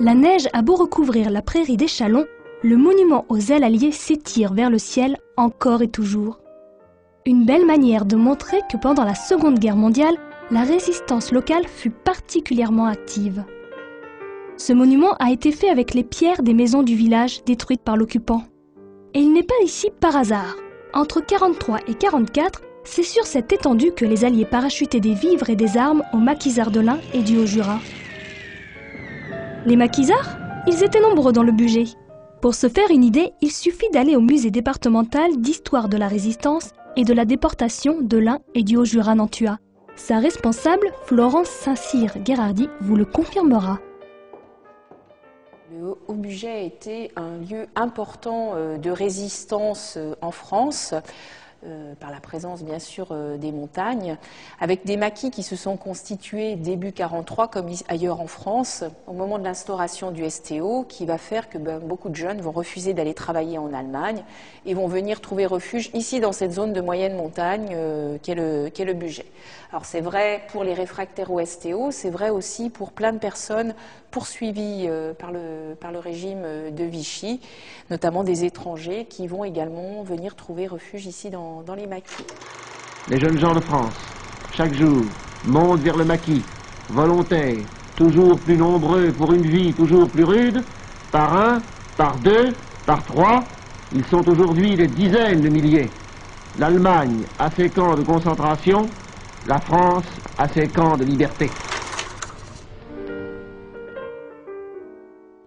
La neige a beau recouvrir la prairie d'Échallens, le monument aux ailes alliées s'étire vers le ciel encore et toujours. Une belle manière de montrer que pendant la Seconde Guerre mondiale, la résistance locale fut particulièrement active. Ce monument a été fait avec les pierres des maisons du village détruites par l'occupant. Et il n'est pas ici par hasard. Entre 1943 et 1944, c'est sur cette étendue que les Alliés parachutaient des vivres et des armes aux maquisards de l'Ain et du Haut-Jura. Les maquisards, ils étaient nombreux dans le Bugey. Pour se faire une idée, il suffit d'aller au musée départemental d'histoire de la résistance et de la déportation de l'Ain et du Haut-Jura-Nantua. Sa responsable, Florence Saint-Cyr-Gherardi, vous le confirmera. Le Haut-Bugey a été un lieu important de résistance en France, par la présence bien sûr des montagnes, avec des maquis qui se sont constitués début 1943 comme ailleurs en France, au moment de l'instauration du STO, qui va faire que beaucoup de jeunes vont refuser d'aller travailler en Allemagne et vont venir trouver refuge ici dans cette zone de moyenne montagne qu'est le Bugey. Alors c'est vrai pour les réfractaires au STO, c'est vrai aussi pour plein de personnes poursuivies par le régime de Vichy, notamment des étrangers qui vont également venir trouver refuge ici dans les maquis. Les jeunes gens de France, chaque jour, montent vers le maquis, volontaires, toujours plus nombreux pour une vie toujours plus rude, par un, par deux, par trois, ils sont aujourd'hui des dizaines de milliers. L'Allemagne a ses camps de concentration, la France a ses camps de liberté.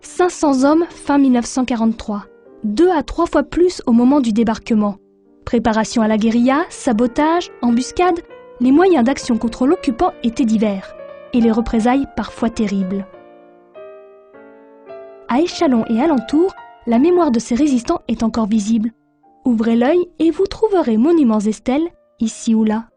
500 hommes fin 1943, 2 à 3 fois plus au moment du débarquement. Préparation à la guérilla, sabotage, embuscade, les moyens d'action contre l'occupant étaient divers, et les représailles parfois terribles. À Échallens et alentours, la mémoire de ces résistants est encore visible. Ouvrez l'œil et vous trouverez monuments et stèles, ici ou là.